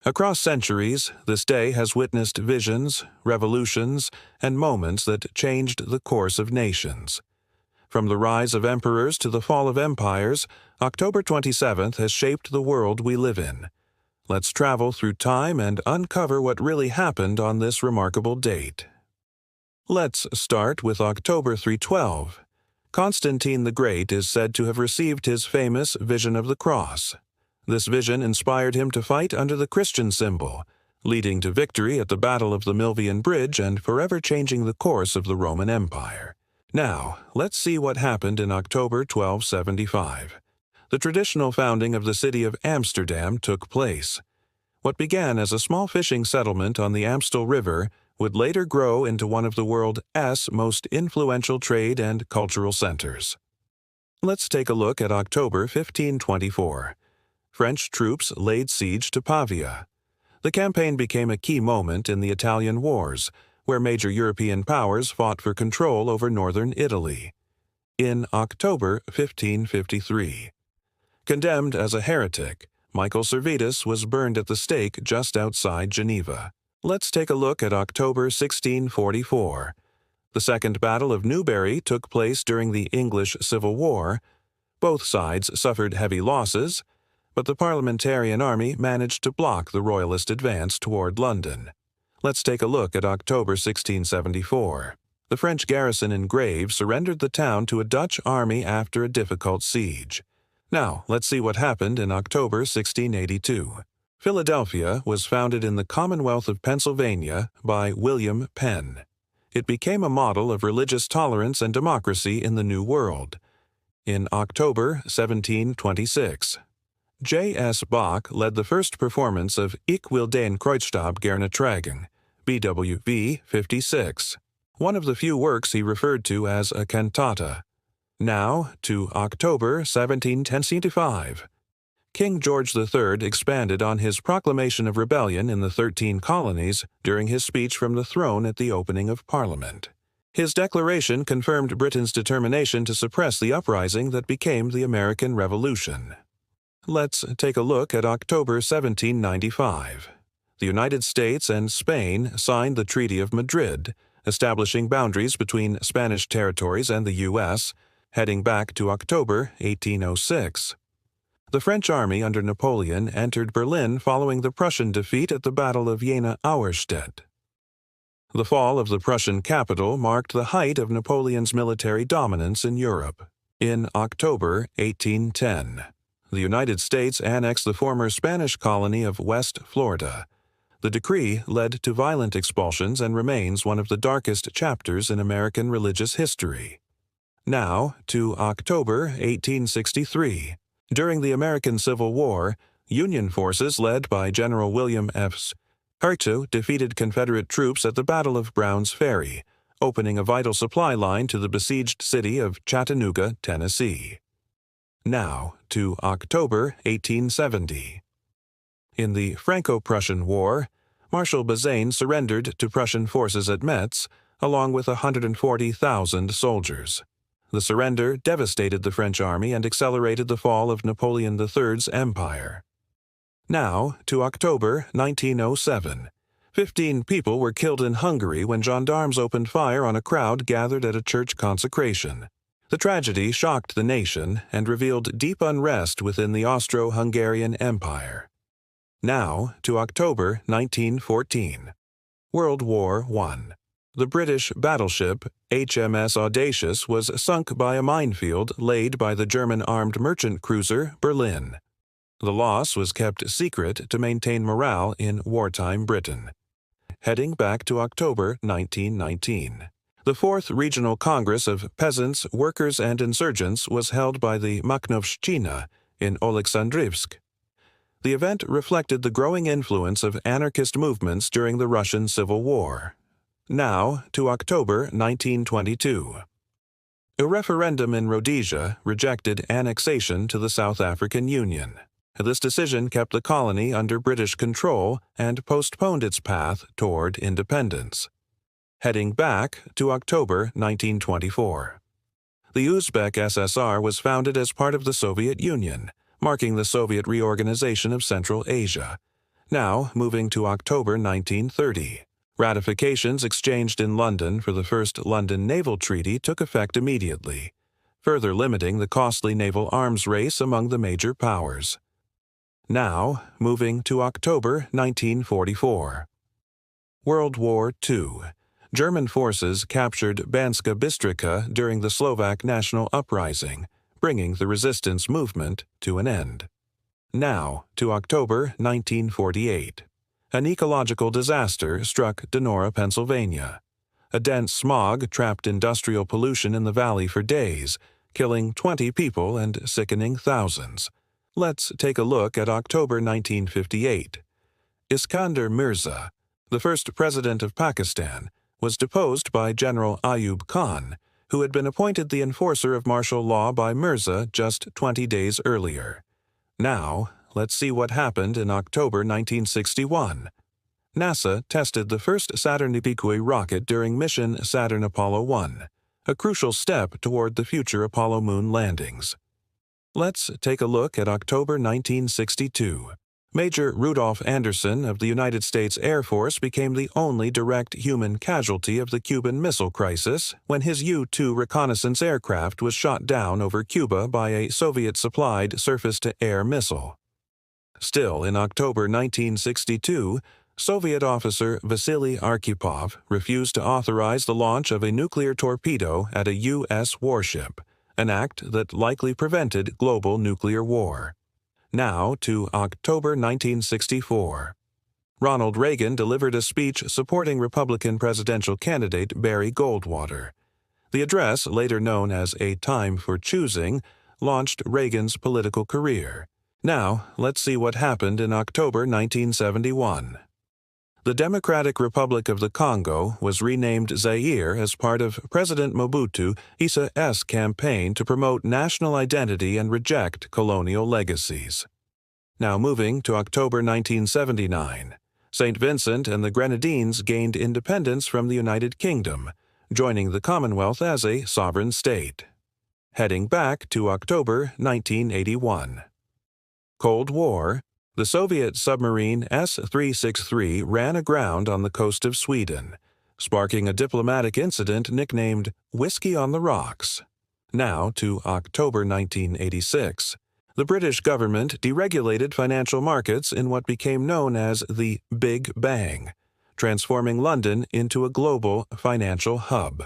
Across centuries, this day has witnessed visions, revolutions, and moments that changed the course of nations. From the rise of emperors to the fall of empires, October 27th has shaped the world we live in. Let's travel through time and uncover what really happened on this remarkable date. Let's start with October 312. Constantine the Great is said to have received his famous Vision of the Cross. This vision inspired him to fight under the Christian symbol, leading to victory at the Battle of the Milvian Bridge and forever changing the course of the Roman Empire. Now, let's see what happened in October 1275. The traditional founding of the city of Amsterdam took place. What began as a small fishing settlement on the Amstel River would later grow into one of the world's most influential trade and cultural centers. Let's take a look at October 1524. French troops laid siege to Pavia. The campaign became a key moment in the Italian Wars, where major European powers fought for control over northern Italy. In October 1553. Condemned as a heretic, Michael Servetus was burned at the stake just outside Geneva. Let's take a look at October 1644. The Second Battle of Newbury took place during the English Civil War. Both sides suffered heavy losses, but the Parliamentarian army managed to block the Royalist advance toward London. Let's take a look at October 1674. The French garrison in Grave surrendered the town to a Dutch army after a difficult siege. Now, let's see what happened in October 1682. Philadelphia was founded in the Commonwealth of Pennsylvania by William Penn. It became a model of religious tolerance and democracy in the New World. In October 1726, J.S. Bach led the first performance of Ich will den Kreuzstab gerne tragen, BWV 56, one of the few works he referred to as a cantata. Now to October 1775. King George III expanded on his proclamation of rebellion in the 13 colonies during his speech from the throne at the opening of Parliament. His declaration confirmed Britain's determination to suppress the uprising that became the American Revolution. Let's take a look at October 1795. The United States and Spain signed the Treaty of Madrid, establishing boundaries between Spanish territories and the U.S., heading back to October 1806. The French army under Napoleon entered Berlin following the Prussian defeat at the Battle of Jena-Auerstedt. The fall of the Prussian capital marked the height of Napoleon's military dominance in Europe. In October 1810, the United States annexed the former Spanish colony of West Florida. The decree led to violent expulsions and remains one of the darkest chapters in American religious history. Now to October 1863. During the American Civil War, Union forces led by General William F. Hertu defeated Confederate troops at the Battle of Brown's Ferry, opening a vital supply line to the besieged city of Chattanooga, Tennessee. Now to October 1870. In the Franco-Prussian War, Marshal Bazaine surrendered to Prussian forces at Metz, along with 140,000 soldiers. The surrender devastated the French army and accelerated the fall of Napoleon III's empire. Now to October 1907. 15 people were killed in Hungary when gendarmes opened fire on a crowd gathered at a church consecration. The tragedy shocked the nation and revealed deep unrest within the Austro-Hungarian Empire. Now to October 1914. World War I. The British battleship HMS Audacious was sunk by a minefield laid by the German armed merchant cruiser Berlin. The loss was kept secret to maintain morale in wartime Britain. Heading back to October 1919. The Fourth Regional Congress of Peasants, Workers, and Insurgents was held by the Makhnovshchina in Oleksandrivsk. The event reflected the growing influence of anarchist movements during the Russian Civil War. Now to October 1922. A referendum in Rhodesia rejected annexation to the South African Union. This decision kept the colony under British control and postponed its path toward independence. Heading back to October 1924. The Uzbek SSR was founded as part of the Soviet Union, marking the Soviet reorganization of Central Asia. Now, moving to October 1930. Ratifications exchanged in London for the first London Naval Treaty took effect immediately, further limiting the costly naval arms race among the major powers. Now, moving to October 1944. World War II. German forces captured Banska Bystrica during the Slovak national uprising, bringing the resistance movement to an end. Now, to October 1948. An ecological disaster struck Donora, Pennsylvania. A dense smog trapped industrial pollution in the valley for days, killing 20 people and sickening thousands. Let's take a look at October 1958. Iskander Mirza, the first president of Pakistan, was deposed by General Ayub Khan, who had been appointed the enforcer of martial law by Mirza just 20 days earlier. Now, let's see what happened in October 1961. NASA tested the first Saturn V rocket during mission Saturn Apollo 1, a crucial step toward the future Apollo moon landings. Let's take a look at October 1962. Major Rudolph Anderson of the United States Air Force became the only direct human casualty of the Cuban Missile Crisis when his U-2 reconnaissance aircraft was shot down over Cuba by a Soviet-supplied surface-to-air missile. Still, in October 1962, Soviet officer Vasily Arkhipov refused to authorize the launch of a nuclear torpedo at a U.S. warship, an act that likely prevented global nuclear war. Now to October 1964. Ronald Reagan delivered a speech supporting Republican presidential candidate Barry Goldwater. The address, later known as A Time for Choosing, launched Reagan's political career. Now, let's see what happened in October 1971. The Democratic Republic of the Congo was renamed Zaire as part of President Mobutu Sese's campaign to promote national identity and reject colonial legacies. Now moving to October 1979, St. Vincent and the Grenadines gained independence from the United Kingdom, joining the Commonwealth as a sovereign state. Heading back to October 1981. Cold War. The Soviet submarine S-363 ran aground on the coast of Sweden, sparking a diplomatic incident nicknamed Whiskey on the Rocks. Now to October 1986. The British government deregulated financial markets in what became known as the Big Bang, transforming London into a global financial hub.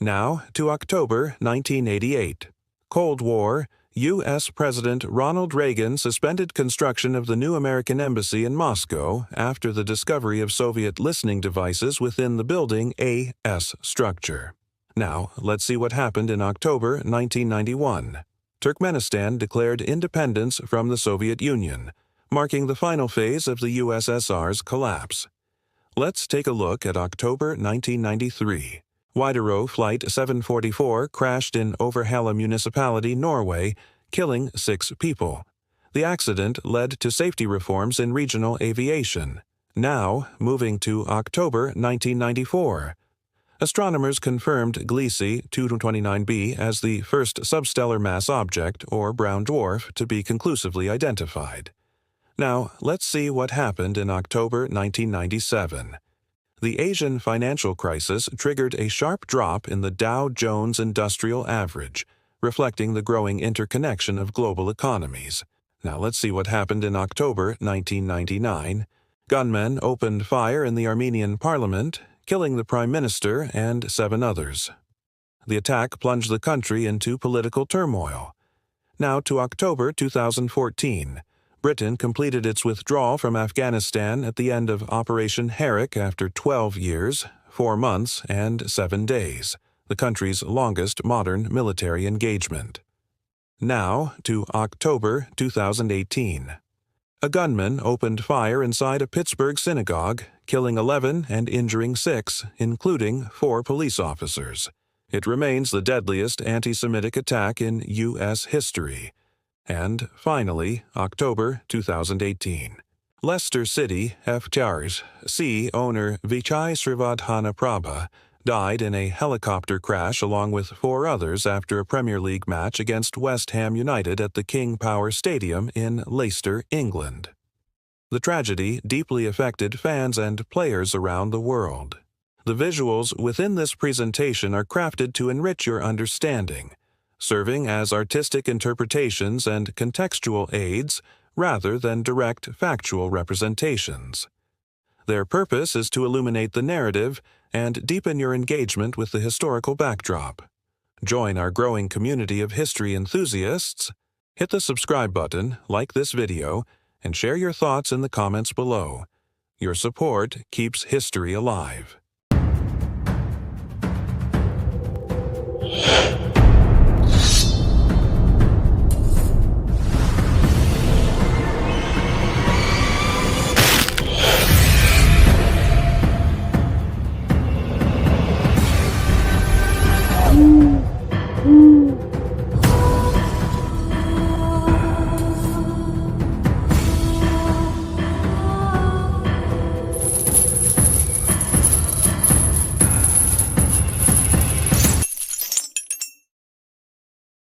Now to October 1988. Cold War. U.S. President Ronald Reagan suspended construction of the new American embassy in Moscow after the discovery of Soviet listening devices within the building A-S structure. Now, let's see what happened in October 1991. Turkmenistan declared independence from the Soviet Union, marking the final phase of the USSR's collapse. Let's take a look at October 1993. Widerøe Flight 744 crashed in Overhalla Municipality, Norway, killing 6 people. The accident led to safety reforms in regional aviation. Now, moving to October 1994. Astronomers confirmed Gliese 229b as the first substellar mass object, or brown dwarf, to be conclusively identified. Now, let's see what happened in October 1997. The Asian financial crisis triggered a sharp drop in the Dow Jones Industrial Average, reflecting the growing interconnection of global economies. Now let's see what happened in October 1999. Gunmen opened fire in the Armenian parliament, killing the prime minister and 7 others. The attack plunged the country into political turmoil. Now to October 2014. Britain completed its withdrawal from Afghanistan at the end of Operation Herrick after 12 years, 4 months, and 7 days, the country's longest modern military engagement. Now to October 2018. A gunman opened fire inside a Pittsburgh synagogue, killing 11 and injuring 6, including 4 police officers. It remains the deadliest anti-Semitic attack in U.S. history. And finally, October 2018. Leicester City FC's owner Vichai Srivadhanaprabha died in a helicopter crash along with 4 others after a Premier League match against West Ham United at the King Power Stadium in Leicester, England. The tragedy deeply affected fans and players around the world. The visuals within this presentation are crafted to enrich your understanding, serving as artistic interpretations and contextual aids rather than direct factual representations. Their purpose is to illuminate the narrative and deepen your engagement with the historical backdrop. Join our growing community of history enthusiasts. Hit the subscribe button, like this video, and share your thoughts in the comments below. Your support keeps history alive.